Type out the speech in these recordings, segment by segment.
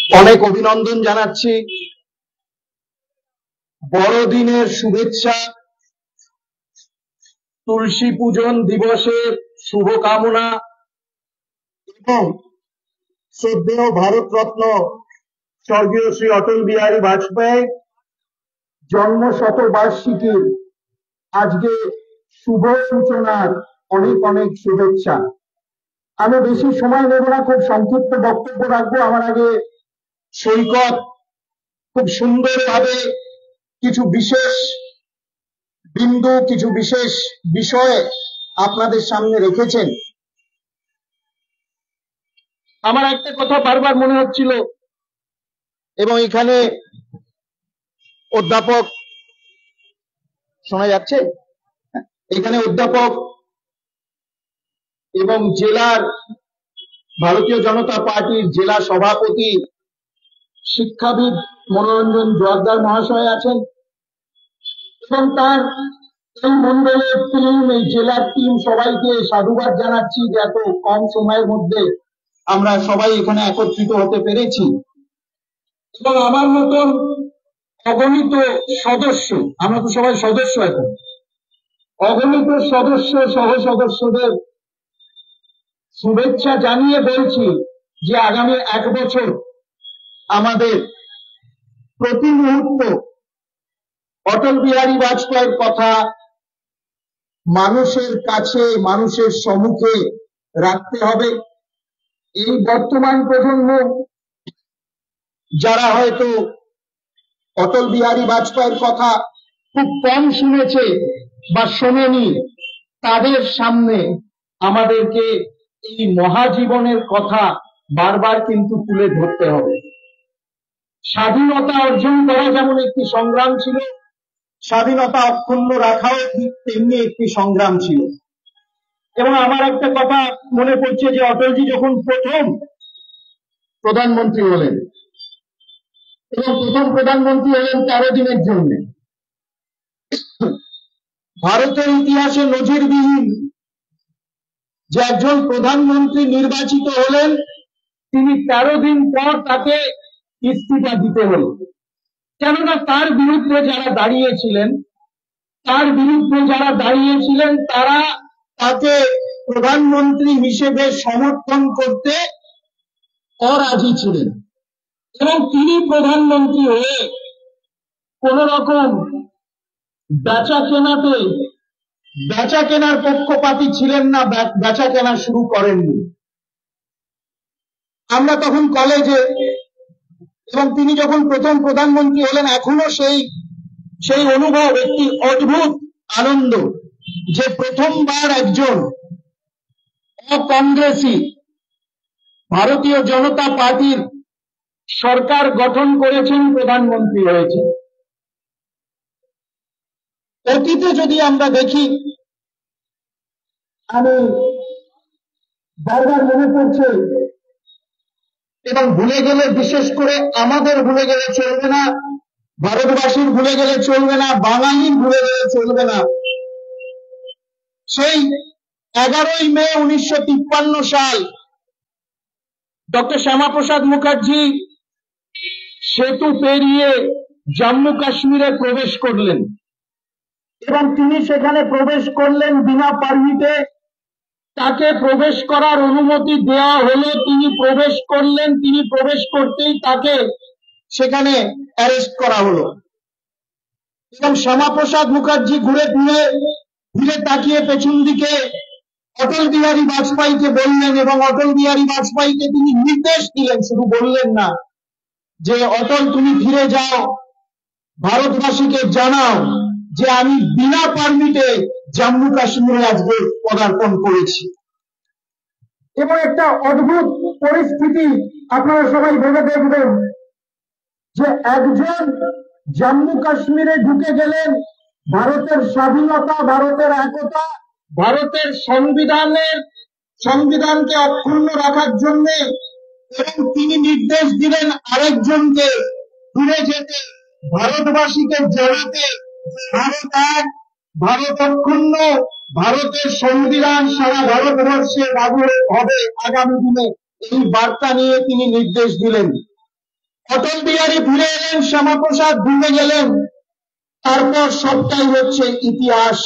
অনেক অভিনন্দন জানাচ্ছি, বড়দিনের শুভেচ্ছা, তুলসী পূজন দিবসের শুভকামনা এবং শ্রদ্ধেয় ভারতরত্ন স্বর্গীয় শ্রী অটল বিহারী বাজপেয়ী জন্ম শতবার্ষিকীর আজকে শুভ সূচনার অনেক অনেক শুভেচ্ছা। আমি বেশি সময় নেব না, খুব সংক্ষিপ্ত বক্তব্য রাখবো। আমার আগে সৈকত খুব সুন্দরভাবে কিছু বিশেষ বিন্দু, কিছু বিশেষ বিষয় আপনাদের সামনে রেখেছেন। আমার একটা কথা বারবার মনে হচ্ছিল, এবং এখানে অধ্যাপক শোনা যাচ্ছে, এখানে অধ্যাপক এবং জেলার ভারতীয় জনতা পার্টির জেলা সভাপতি শিক্ষাবিদ মনোরঞ্জন জোয়ারদার মহাশয় আছেন, এবং তার এই মন্ডলের টিম, এই জেলার টিম, সবাইকে সাধুবাদ জানাচ্ছি যে এত কম সময়ের মধ্যে আমরা সবাই এখানে একত্রিত হতে পেরেছি। এবং আমার মতন অগণিত সদস্য, আমরা তো সবাই সদস্য এখন, অগণিত সদস্য সহ সদস্যদের শুভেচ্ছা জানিয়ে বলছি যে আগামী 1 বছর আমাদের প্রতি মুহূর্ত অটল বিহারী বাজপেয়ীর কথা মানুষের কাছে, মানুষের সম্মুখে রাখতে হবে। এই বর্তমান প্রজন্ম যারা হয়তো অটল বিহারী বাজপেয়ীর কথা খুব কম শুনেছে বা শোনেনি, তাদের সামনে আমাদেরকে এই মহাজীবনের কথা বারবার কিন্তু তুলে ধরতে হবে। স্বাধীনতা অর্জন করা যেমন একটি সংগ্রাম ছিল, স্বাধীনতা অক্ষুণ্ণ রাখাও ঠিক তেমনি একটি সংগ্রাম ছিল। এবং আমার একটা কথা মনে পড়ছে যে অটলজি যখন প্রথম প্রধানমন্ত্রী হলেন, এবং প্রথম প্রধানমন্ত্রী হলেন 13 দিনের জন্য, ভারতের ইতিহাসে নজিরবিহীন যে একজন প্রধানমন্ত্রী নির্বাচিত হলেন, তিনি 13 দিন পর তাকে ইস্তফা দিতে হল। কেননা তার বিরুদ্ধে যারা দাঁড়িয়েছিলেন, তারা তাকে প্রধানমন্ত্রী হিসেবে সমর্থন করতে অরাজি ছিলেন, এবং তিনি প্রধানমন্ত্রী হয়ে কোন রকম বেচা কেনার পক্ষপাতী ছিলেন না, বেচা কেনা শুরু করেননি। আমরা তখন কলেজে, এবং তিনি যখন প্রথম প্রধানমন্ত্রী হলেন, এখনো সেই অনুভব, একটি অদ্ভুত আনন্দ যে প্রথমবার একজন অকংগ্রেসী ভারতীয় জনতা পার্টির সরকার গঠন করেছেন, প্রধানমন্ত্রী হয়েছে। অতীতে যদি আমরা দেখি, আমি বারবার মনে পড়ছে, এবং ভুলে গেলে, বিশেষ করে আমাদের ভুলে গেলে চলবে না, ভারতবাসীর ভুলে গেলে চলবে না, বাঙালির ভুলে গেলে চলবে না, সেই 11ই মে 1953 সাল ডক্টর শ্যামাপ্রসাদ মুখার্জি সেতু পেরিয়ে জম্মু কাশ্মীরে প্রবেশ করলেন, এবং তিনি সেখানে প্রবেশ করলেন বিনা পারমিটে। তাকে প্রবেশ করার অনুমতি দেওয়া হলো, তিনি প্রবেশ করলেন। তিনি প্রবেশ করতেই তাকে সেখানে অ্যারেস্ট করা হলো, এবং শ্যামাপ্রসাদ মুখার্জি ঘুরে তাকিয়ে পেছন দিকে অটল বিহারী বাজপেয়ীকে বললেন, এবং অটল বিহারী বাজপেয়ীকে তিনি নির্দেশ দিলেন, শুধু বললেন না, যে অটল তুমি ফিরে যাও, ভারতবাসীকে জানাও যে আমি বিনা পারমিটে জম্মু কাশ্মীরে আজকে পদার্পণ করেছি। এবং একটা অদ্ভুত পরিস্থিতি আপনারা সবাই ভেবে দেখবেন যে একজন জম্মু কাশ্মীরে ঢুকে গেলেন, ভারতের স্বাধীনতা, ভারতের একতা, ভারতের সংবিধানকে অক্ষুণ্ণ রাখার জন্য, এবং তিনি নির্দেশ দিলেন আরেকজনকে ফিরে যেতে, ভারতবাসীকে জানাতে ভারত এক, ভারত অক্ষুণ্ণ, ভারতের সংবিধান সারা ভারতবর্ষে লাগু হবে আগামী দিনে, এই বার্তা নিয়ে তিনি নির্দেশ দিলেন। অটল বিহারী ফিরে এলেন, শ্যামাপ্রসাদ ঢুকে গেলেন, তারপর সবটাই হচ্ছে ইতিহাস।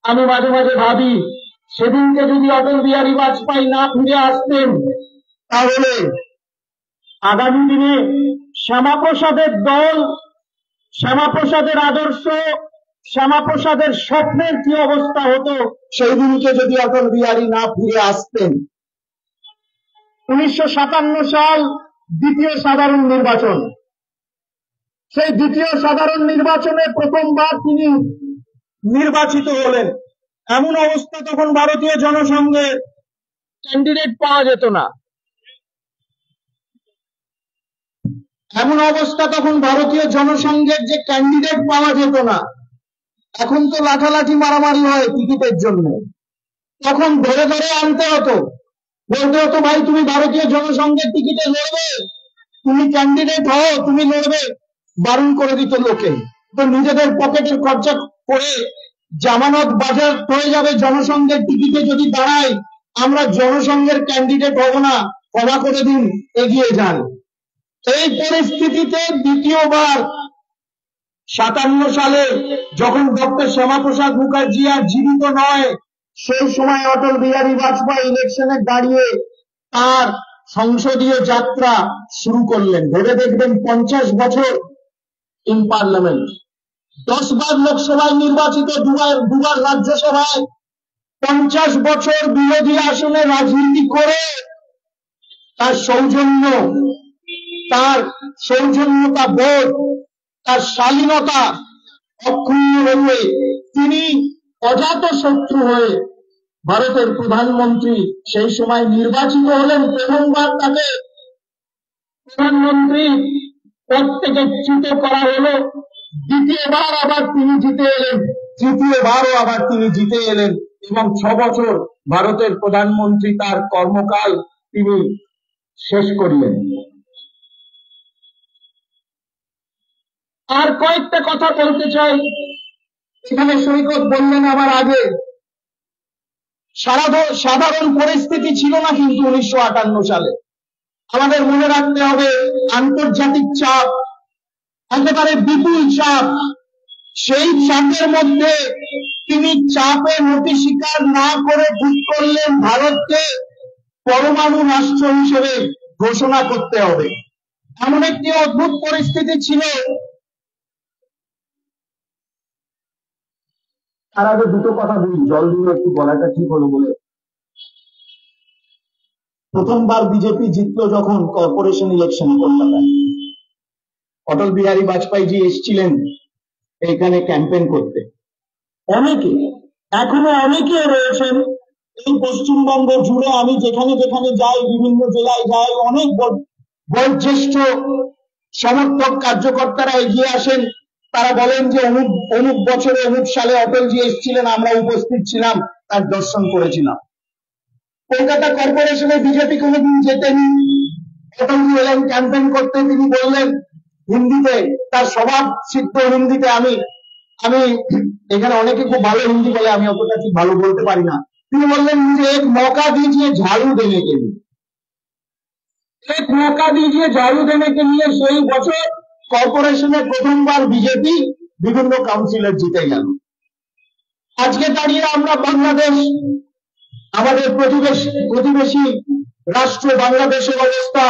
আমি মাঝে মাঝে ভাবি, সেদিনকে যদি অটল বিহারী বাজপেয়ী না ফিরে আসতেন, তাহলে আগামী দিনে শ্যামাপ্রসাদের দল, শ্যামাপ্রসাদের আদর্শ, শ্যামাপ্রসাদের স্বপ্নের কি অবস্থা হতো সেই দিনকে যদি অটল বিহারী না ফিরে আসতেন। 1957 সাল দ্বিতীয় সাধারণ নির্বাচন, সেই দ্বিতীয় সাধারণ নির্বাচনে প্রথমবার তিনি নির্বাচিত হলেন। এমন অবস্থা তখন ভারতীয় জনসংঘের ক্যান্ডিডেট পাওয়া যেত না, এমন অবস্থা তখন ভারতীয় জনসংঘের যে ক্যান্ডিডেট পাওয়া যেত না। এখন তো লাঠালাঠি মারামারি হয় টিকিটের জন্য, তখন ধরে ধরে আনতে হতো, বলতে হতো ভাই তুমি ভারতীয় জনসংঘের টিকিটে লড়বে, তুমি ক্যান্ডিডেট হও, তুমি লড়বে, বারণ করে দিত লোকে। তো নিজেদের পকেটের খরচা করে জামানত বাজার হয়ে যাবে, জনসংঘের টিকিটে যদি দাঁড়ায় আমরা জনসংঘের ক্যান্ডিডেট হব না, ক্ষমা করে দিন, এগিয়ে যান। এই পরিস্থিতিতে দ্বিতীয়বার 57 সালে যখন ডক্টর শ্যামাপ্রসাদ মুখার্জি আর জীবিত নয়, সেই সময় অটল বিহারী বাজপেয়ী ইলেকশনে দাঁড়িয়ে তার সংসদীয় যাত্রা শুরু করলেন। ভেবে দেখবেন 50 বছর ইন পার্লামেন্ট, 10 বার লোকসভায় নির্বাচিত, দুবার রাজ্যসভায়, 50 বছর বিরোধী আসনে রাজনীতি করে তার সৌজন্যতা বোধ, তার শালীনতা অক্ষুণ্ণ রয়ে তিনি অজাত শত্রু হয়ে ভারতের প্রধানমন্ত্রী সেই সময় নির্বাচিত হলেন। প্রথমবার তাকে প্রধানমন্ত্রী পদ থেকে চ্যুত করা হলো, দ্বিতীয়বার আবার তিনি জিতে এলেন, তৃতীয়বারও আবার তিনি জিতে এলেন এবং 6 বছর ভারতের প্রধানমন্ত্রী তার কর্মকাল তিনি শেষ করলেন। আর কয়েকটা কথা বলতে চাই, এখানে সৈকত বললেন আমার আগে, সাধারণ পরিস্থিতি ছিল না কিন্তু 1958 সালে। আমাদের মনে রাখতে হবে আন্তর্জাতিক চাপ, একেবারে বিপুল চাপ। সেই চাপের মধ্যে তিনি চাপে নতি স্বীকার না করে ঠিক করলেন ভারতকে পরমাণু রাষ্ট্র হিসেবে ঘোষণা করতে হবে। এমন একটি অদ্ভুত পরিস্থিতি ছিল। তার আগে দুটো কথা বলি, জল দিয়ে একটু গলাটা ঠিক হলো বলে। প্রথমবার বিজেপি জিতলো যখন কর্পোরেশন ইলেকশনে কলকাতায়, অটল বিহারী বাজপেয়ীজি এসেছিলেন এখানে ক্যাম্পেইন করতে। এখনো অনেকে রয়েছেন এই পশ্চিমবঙ্গ জুড়ে, আমি যেখানে যেখানে যাই, বিভিন্ন জেলায় যাই, অনেক বয়োজ্যেষ্ঠ সমর্থক কার্যকর্তারা এগিয়ে আসেন। তারা বলেন যে অমুক বছরে অমুক সালে অটলজি এসেছিলেন, আমরা উপস্থিত ছিলাম, তার দর্শন করেছিলাম। কলকাতা কর্পোরেশনে বিজেপি কোনোদিন জেতেনি, অটলজি এলেন ক্যাম্পেইন করতে। তিনি বললেন হিন্দিতে, তার স্বভাব সিদ্ধ হিন্দিতে, আমি এখানে অনেকে খুব ভালো হিন্দি বলে, আমি অতটা ঠিক ভালো বলতে পারি না। তিনি বললেন যে এক মৌকা দিজিয়ে ঝাড়ু দেনে কে লিয়ে, এক মৌকা দিজিয়ে ঝাড়ু দেনে কে লিয়ে। সেই বছর কর্পোরেশনে প্রথমবার বিজেপি বিভিন্ন কাউন্সিলর জিতে গেল। আজকে দাঁড়িয়ে আমরা বাংলাদেশ, আমাদের প্রতিবেশী রাষ্ট্র বাংলাদেশের অবস্থা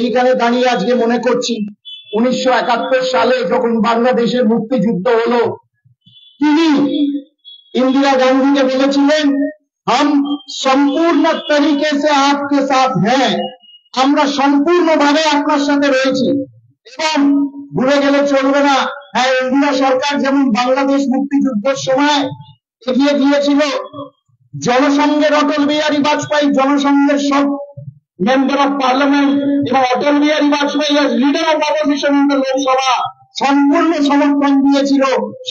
এইখানে দাঁড়িয়ে আজকে মনে করছি 1971 সালে যখন বাংলাদেশের মুক্তিযুদ্ধ হলো, তিনি ইন্দিরা গান্ধীকে বলেছিলেন हम সম্পূর্ণ তরিকে সে आपके साथ हैं, আমরা সম্পূর্ণভাবে আপনার সাথে রয়েছি। এবং ভুলে গেলে চলবে না, হ্যাঁ, ইন্দিরা সরকার যেমন বাংলাদেশ মুক্তিযুদ্ধের সময় এগিয়ে গিয়েছিল, জনসংঘের অটল বিহারী বাজপেয়ী জনসংঘের সব মেম্বার অফ পার্লামেন্ট এবং Atal Bihari Vajpayee as leader of opposition in the Lok Sabha সম্পূর্ণ সমর্থন দিয়েছিল।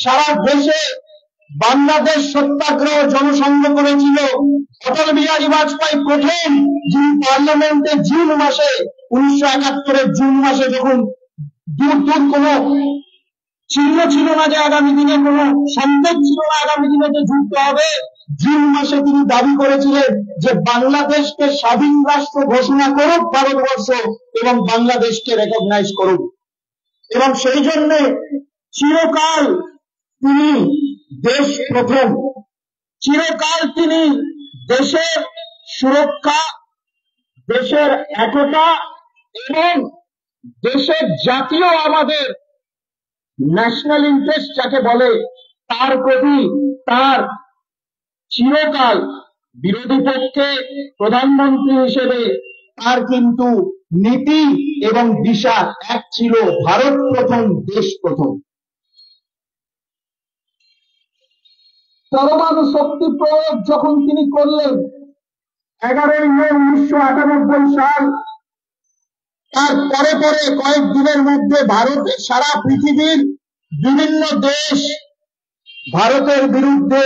সারা দেশে বাংলাদেশ সত্যাগ্রহ জনসংঘ করেছিল। অটল বিহারী বাজপেয়ী প্রথম যিনি পার্লামেন্টে জুন মাসে 1971 জুন মাসে, যখন দূর কোনো চিহ্ন ছিল না যে আগামী দিনে, কোনো সন্দেহ ছিল না আগামী দিনে যে যুদ্ধ হবে, জুন মাসে তিনি দাবি করেছিলেন যে বাংলাদেশকে স্বাধীন রাষ্ট্র ঘোষণা করুক ভারতবর্ষ এবং বাংলাদেশকে রেকগনাইজ করুক। এবং সেই জন্য চিরকাল তিনি দেশ প্রথম, চিরকাল তিনি দেশের সুরক্ষা, দেশের একতা এবং দেশের জাতীয় আমাদের ন্যাশনাল ইন্টারেস্ট যাকে বলে তার প্রতি তার চিরকাল বিরোধী পক্ষে প্রধানমন্ত্রী হিসেবে তার কিন্তু নীতি এবং দিশা এক ছিল, ভারত প্রথম, দেশ প্রথম। পরমাণু শক্তি প্রয়োগ যখন তিনি করলেন 11 মে 1998 সাল, তার পরে পরে কয়েকদিনের মধ্যে ভারতের সারা পৃথিবীর বিভিন্ন দেশ ভারতের বিরুদ্ধে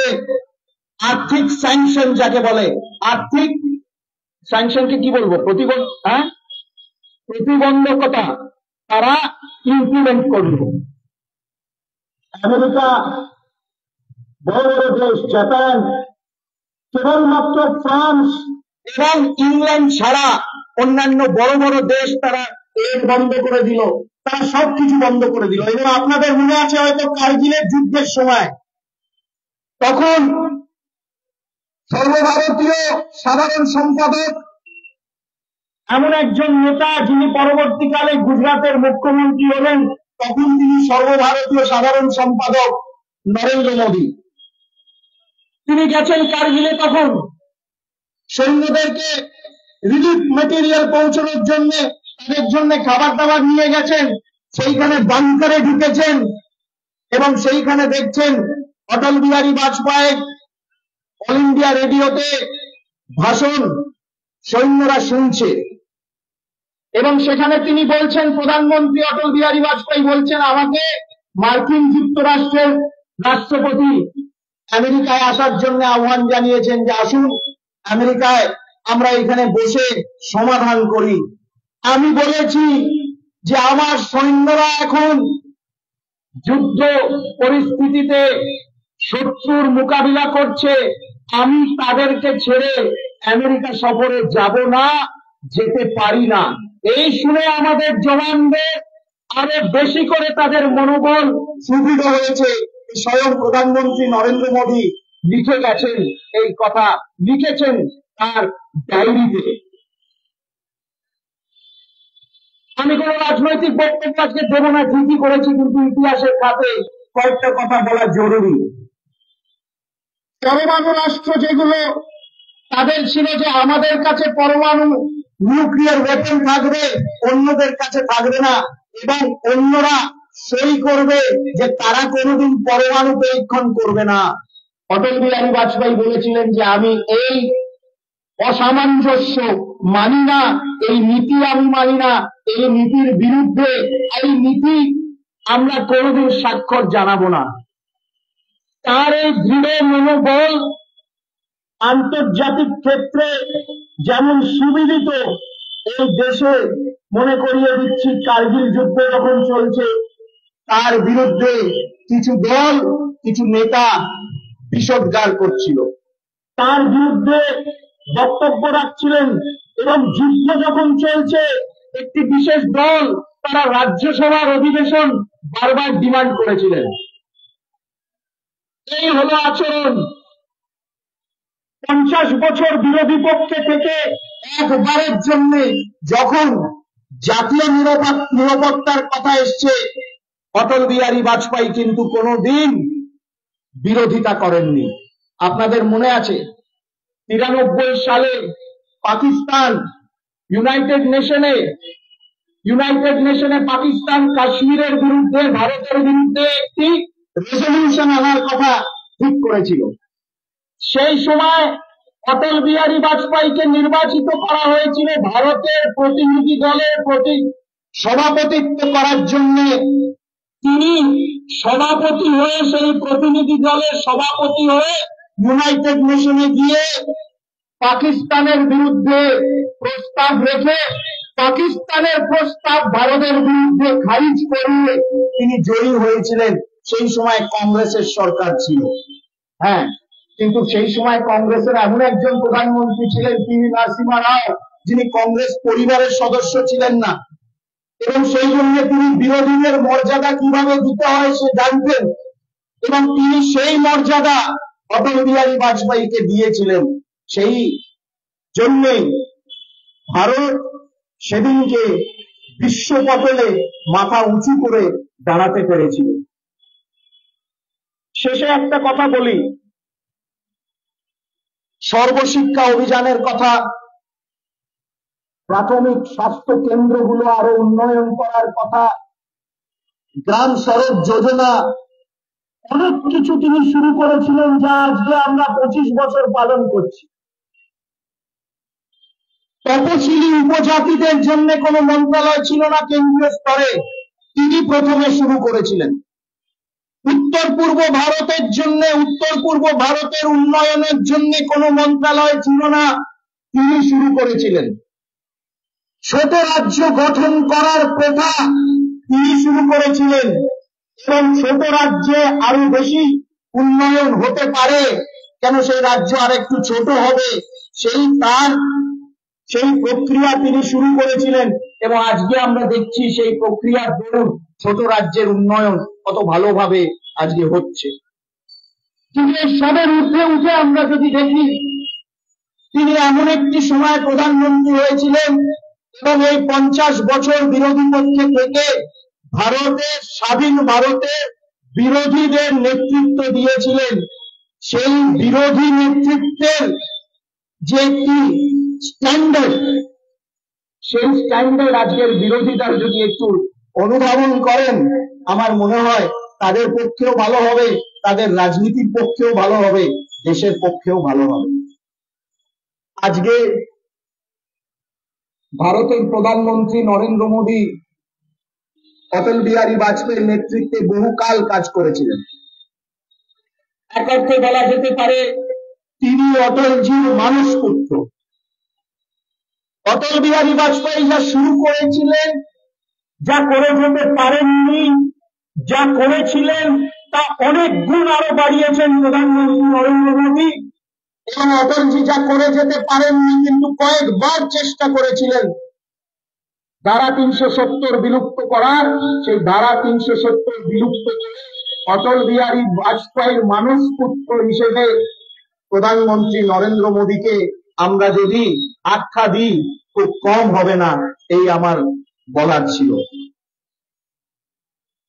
আর্থিক স্যাংশন যাকে বলে, আর্থিক স্যাংশনকে কি বলবো, প্রতিবন্ধকতা তারা ইমপ্লিমেন্ট করল। আমেরিকা, বড় বড় দেশ, জাপান, কেবলমাত্র ফ্রান্স এবং ইংল্যান্ড ছাড়া অন্যান্য বড় বড় দেশ তারা এড বন্ধ করে দিল, তারা সবকিছু বন্ধ করে দিল। এবং আপনাদের মনে আছে হয়তো কার্গিলের যুদ্ধের সময় তখন সর্বভারতীয় সাধারণ সম্পাদক এমন একজন নেতা যিনি পরবর্তীকালে গুজরাটের মুখ্যমন্ত্রী হলেন, তখন তিনি সর্বভারতীয় সাধারণ সম্পাদক নরেন্দ্র মোদী। তিনি গেছেন কার্গিলে, তখন সৈন্যদেরকে রিলিফ মেটেরিয়াল পৌঁছানোর জন্য তাদের জন্য খাবার দাবার নিয়ে গেছেন, সেইখানে বাংকারে ঢুকেছেন এবং সেইখানে দেখছেন অটল বিহারী বাজপেয়ী অল ইন্ডিয়া রেডিওতে ভাষণ সৈন্যরা শুনছে এবং সেখানে তিনি বলছেন, প্রধানমন্ত্রী অটল বিহারী বাজপেয়ী বলছেন, আমাকে মার্কিন যুক্তরাষ্ট্রের রাষ্ট্রপতি আমেরিকায় আসার জন্য আহ্বান জানিয়েছেন যে আসুন আমেরিকায় আমরা এখানে বসে সমাধান করি। আমি বলেছি যে আমার সৈন্যরা এখন যুদ্ধ পরিস্থিতিতে শত্রুর মোকাবিলা করছে, আমি তাদেরকে ছেড়ে আমেরিকা সফরে যাব না, যেতে পারি না। এই শুনে আমাদের জওয়ানদের আরো বেশি করে তাদের মনোবল সুদৃঢ় হয়েছে। স্বয়ং প্রধানমন্ত্রী নরেন্দ্র মোদী লিখে গেছেন, এই কথা লিখেছেন তার ডায়েরিতে। আমি কোন রাজনৈতিক বক্তব্য আজকে দেব না, ঠিকই করেছি, কিন্তু ইতিহাসের খাতে কয়েকটা কথা বলা জরুরি। পরমাণু রাষ্ট্র যেগুলো, তাদের ছিল যে আমাদের কাছে পরমাণু নিউক্লিয়ার ওয়েপন থাকবে, অন্যদের কাছে থাকবে না, এবং অন্যরা সই করবে যে তারা কোনোদিন পরমাণু পরীক্ষণ করবে না। অটল বিহারী বাজপেয়ী বলেছিলেন যে আমি এই অসামঞ্জস্য মানি না, এই নীতি আমি মানি না, এই নীতির বিরুদ্ধে এই নীতি আমরা কোনোদিন স্বাক্ষর জানাবো না। তার এই দৃঢ় মনোবল আন্তর্জাতিক ক্ষেত্রে যেমন সুবিদিত, এই দেশে মনে করিয়ে দিচ্ছি কার্গিল যুদ্ধ যখন চলছে তার বিরুদ্ধে কিছু দল, কিছু নেতা বিষোদ্গার করছিল, তার বিরুদ্ধে বক্তব্য রাখছিলেন, এবং যুদ্ধ যখন চলছে একটি বিশেষ দল তারা রাজ্যসভার অধিবেশন বারবার ডিমান্ড করেছিলেন। এই হলো আচরণ। 50 বছর বিরোধী পক্ষে থেকে একবারের জন্য যখন জাতীয় নিরাপত্তার কথা এসছে, অটল বিহারী বাজপেয়ী কিন্তু কোনোদিন বিরোধিতা করেননি। আপনাদের মনে আছে 93 সালে পাকিস্তান ইউনাইটেড নেশনে পাকিস্তান কাশ্মীরের বিরুদ্ধে, ভারতের বিরুদ্ধে একটি রেজলিউশন আনার কথা ঠিক করেছিল। সেই সময় অটল বিহারী বাজপেয়ীকে নির্বাচিত করা হয়েছিল ভারতের প্রতিনিধি দলের সভাপতিত্ব করার জন্য। তিনি সভাপতি হয়ে, সেই প্রতিনিধি দলের সভাপতি হয়ে ইউনাইটেড নেশনে গিয়ে পাকিস্তানের বিরুদ্ধে প্রস্তাব রেখে পাকিস্তানের প্রস্তাব ভারতের বিরুদ্ধে খারিজ করিয়ে তিনি জয়ী হয়েছিলেন। সেই সময় কংগ্রেসের সরকার ছিল। হ্যাঁ, কিন্তু সেই সময় কংগ্রেসের এমন একজন প্রধানমন্ত্রী ছিলেন পিভি নরসিংহ রাও, যিনি কংগ্রেস পরিবারের সদস্য ছিলেন না, এবং সেই জন্য তিনি বিরোধীদের মর্যাদা কিভাবে দিতে হয় সে জানতেন, এবং তিনি সেই মর্যাদা অটল বিহারী বাজপেয়ীকে দিয়েছিলেন। সেই জন্যই ভারত সেদিনকে বিশ্বপটলে মাথা উঁচু করে দাঁড়াতে পেরেছিল। শেষে একটা কথা বলি, সর্বশিক্ষা অভিযানের কথা, প্রাথমিক স্বাস্থ্য কেন্দ্রগুলো আরো উন্নয়ন করার কথা, গ্রাম সড়ক যোজনা, অনেক কিছু তিনি শুরু করেছিলেন, যা আজকে আমরা 25 বছর পালন করছি। তপশিলি উপজাতিদের জন্য কোনো মন্ত্রণালয় ছিল না কেন্দ্রীয় স্তরে, তিনি প্রথমে শুরু করেছিলেন। উত্তর পূর্ব ভারতের জন্য, উত্তর পূর্ব ভারতের উন্নয়নের জন্য কোনো মন্ত্রণালয় ছিল না, তিনি শুরু করেছিলেন। ছোট রাজ্য গঠন করার প্রথা তিনি শুরু করেছিলেন, এবং ছোট রাজ্যে আরো বেশি উন্নয়ন হতে পারে, কেন সেই রাজ্য আর একটু ছোট হবে, সেই প্রক্রিয়া তিনি শুরু করেছিলেন। এবং আজকে আমরা দেখছি সেই প্রক্রিয়ার দরুন ছোট রাজ্যের উন্নয়ন কত ভালোভাবে আজকে হচ্ছে। কিন্তু এই সবের ঊর্ধ্বে উঠে আমরা যদি দেখি, তিনি এমন একটি সময় প্রধানমন্ত্রী হয়েছিলেন এবং এই 50 বছর বিরোধী পক্ষে থেকে ভারতের, স্বাধীন ভারতের বিরোধীদের নেতৃত্ব দিয়েছিলেন। সেই বিরোধী নেতৃত্বের যে একটি স্ট্যান্ডার্ড, সেই স্ট্যান্ডার্ড আজকের বিরোধীরা যদি একটু অনুধাবন করেন, আমার মনে হয় তাদের পক্ষেও ভালো হবে, তাদের রাজনীতির পক্ষেও ভালো হবে, দেশের পক্ষেও ভালো হবে। আজকে ভারতের প্রধানমন্ত্রী নরেন্দ্র মোদী অটল বিহারী বাজপেয়ীর নেতৃত্বে বহুকাল কাজ করেছিলেন। এক অর্থে বলা যেতে পারে তিনি অটলজির মানসপুত্র। অটল বিহারী বাজপেয়ী যা শুরু করেছিলেন, যা করে যেতে পারেননি, যা করেছিলেন তা অনেক গুণ আরো বাড়িয়েছেন প্রধানমন্ত্রী নরেন্দ্র মোদী। এবং অটলজি যা করে যেতে পারেননি কিন্তু কয়েকবার চেষ্টা করেছিলেন ধারা 370 বিলুপ্ত করার, সেই ধারা 370 বিলুপ্ত করে অটল বিহারী বাজপেয়ীর মানসপুত্র হিসেবে প্রধানমন্ত্রী নরেন্দ্র মোদীকে আমরা যদি আখ্যা দিই খুব কম হবে না, এই আমার বলার ছিল।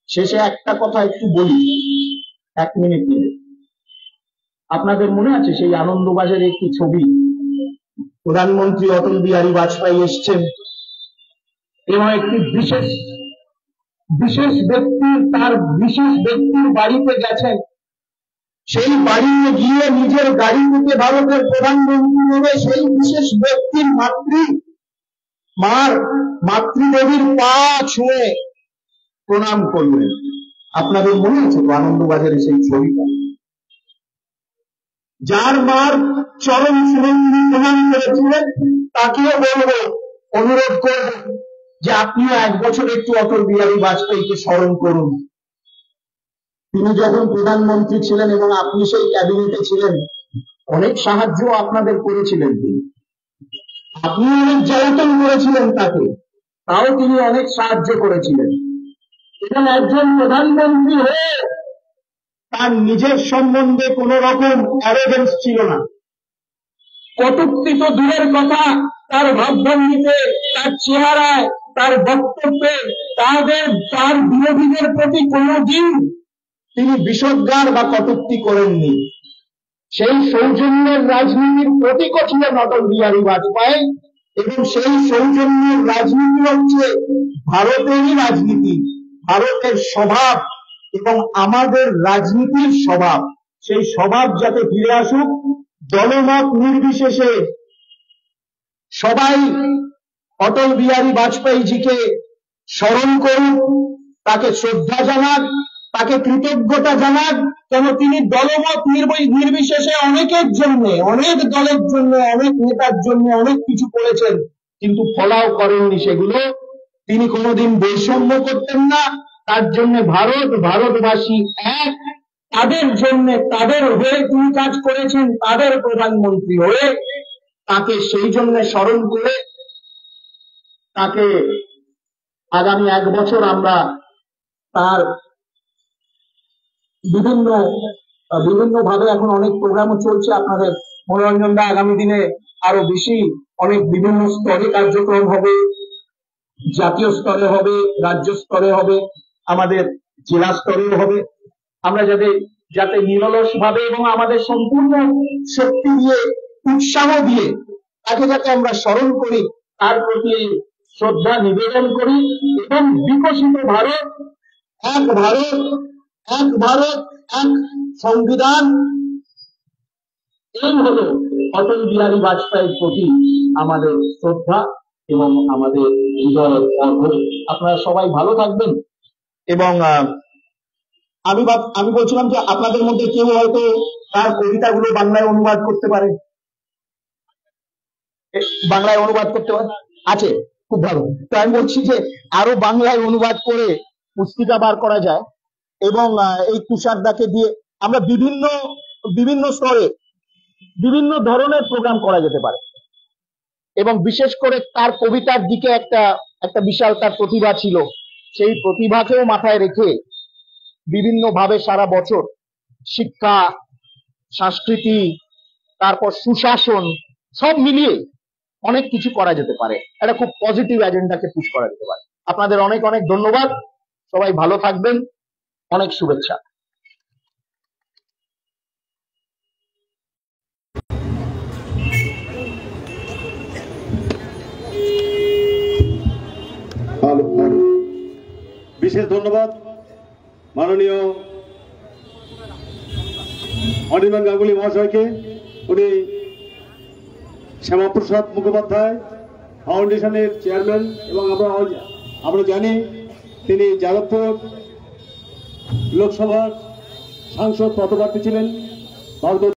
শেষে একটা কথা একটু বলি, 1 মিনিট নেবে। আপনাদের মনে আছে সেই আনন্দবাজারে একটি ছবি, প্রধানমন্ত্রী অটল বিহারী বাজপেয়ী এসছেন এবং একটি বিশেষ ব্যক্তির বাড়িতে গেছেন। সেই বাড়িতে গিয়ে নিজের গাড়ি থেকে ভারতের প্রধানমন্ত্রী নেবে সেই বিশেষ ব্যক্তির মাতৃদেবীর পা ছুঁয়ে প্রণাম করলেন। আপনাদের মনে আছে তো আনন্দবাজারে সেই ছবিটা? যার মার চরম সুরঙ্গি প্রণাম করেছিলেন, তাকেও বলবো, অনুরোধ করব যে আপনিও 1 বছর একটু অটল বিহারী বাজপেয়ীকে স্মরণ করুন। তিনি যখন প্রধানমন্ত্রী ছিলেন এবং আপনি সেই ক্যাবিনেটে ছিলেন, অনেক সাহায্য আপনাদের করেছিলেন তিনি। আপনি অনেক জ্বালাতন করেছিলেন তাকে, তাও তিনি অনেক সাহায্য করেছিলেন। এবং একজন প্রধানমন্ত্রী হয়ে তার নিজের সম্বন্ধে কোন রকম অ্যারোগেন্স ছিল না। কটূক্তি তো দূরের কথা, তার ভাবভঙ্গিতে, তার চেহারায়, তার বক্তব্যে, তার বিরোধীদের প্রতি কোনদিন তিনি বিষোদ্গার বা কটূক্তি করেননি। সেই সৌজন্যের রাজনীতির প্রতীকও ছিলেন অটল বিহারী বাজপেয়ী, এবং সেই সৌজন্যের রাজনীতি হচ্ছে ভারতেরই রাজনীতি, ভারতের স্বভাব এবং আমাদের রাজনীতির স্বভাব। সেই স্বভাব যাতে ফিরে আসুক, দলমত নির্বিশেষে সবাই অটল বিহারী বাজপেয়ীজিকে স্মরণ করুক, তাকে শ্রদ্ধা জানাক, তাকে কৃতজ্ঞতা জানাক। কেন তিনি দলমত নির্বিশেষে অনেকের জন্য, অনেক দলের জন্য, অনেক নেতার জন্য অনেক কিছু করেছেন, কিন্তু ফলাও করেননি সেগুলো। তিনি কোনোদিন বৈষম্য করতেন না, তার জন্য ভারতবাসী তাদের জন্য, তাদের হয়ে তিনি কাজ করেছেন, তাদের প্রধানমন্ত্রী হয়ে তাকে সেই জন্য স্মরণ করে তাকে আগামী 1 বছর আমরা তার বিভিন্ন ভাবে এখন অনেক প্রোগ্রামও চলছে। আপনাদের মনোরঞ্জন দা আগামী দিনে আরো বেশি অনেক বিভিন্ন স্তরে কার্যক্রম হবে, জাতীয় স্তরে হবে, রাজ্য স্তরে হবে, আমাদের জেলা স্তরেও হবে। আমরা যাতে নিরলস ভাবে এবং আমাদের সম্পূর্ণ শক্তি দিয়ে, উৎসাহ দিয়ে তাকে যাতে আমরা স্মরণ করি, তার প্রতি শ্রদ্ধা নিবেদন করি এবং বিকশিত ভারত, এক ভারত, এক ভারত, এক সংবিধান, এই হলো অটল বিহারী বাজপেয়ীর প্রতি আমাদের শ্রদ্ধা এবং আমাদের হৃদয়ের অর্ঘ। আপনারা সবাই ভালো থাকবেন। এবং আমি বলছিলাম যে আপনাদের মধ্যে কেউ হয়তো তার কবিতাগুলো বাংলায় অনুবাদ করতে পারে, বাংলায় অনুবাদ করতে পারে আছে, খুব ভালো। তো আমি বলছি যে আরো বাংলায় অনুবাদ করে পুস্তিকা বার করা যায় এবং এই তুষারদাকে দিয়ে আমরা বিভিন্ন স্তরে বিভিন্ন ধরনের প্রোগ্রাম করা যেতে পারে। এবং বিশেষ করে তার কবিতার দিকে একটা বিশাল তার প্রতিভা ছিল, সেই প্রতিভাকেও মাথায় রেখে বিভিন্ন ভাবে সারা বছর শিক্ষা, সংস্কৃতি, তারপর সুশাসন সব মিলিয়ে অনেক কিছু করা যেতে পারে। একটা খুব পজিটিভ এজেন্ডাকে পুশ করা যেতে পারে। আপনাদের অনেক অনেক ধন্যবাদ। সবাই ভালো থাকবেন। অনেক শুভেচ্ছা। বিশেষ ধন্যবাদ মাননীয় অনির্বাণ গাঙ্গুলি মহাশয়কে। উনি শ্যামাপ্রসাদ মুখোপাধ্যায় ফাউন্ডেশনের চেয়ারম্যান এবং আমরা জানি তিনি যাদবপুর লোকসভার সাংসদ পদপ্রার্থী ছিলেন।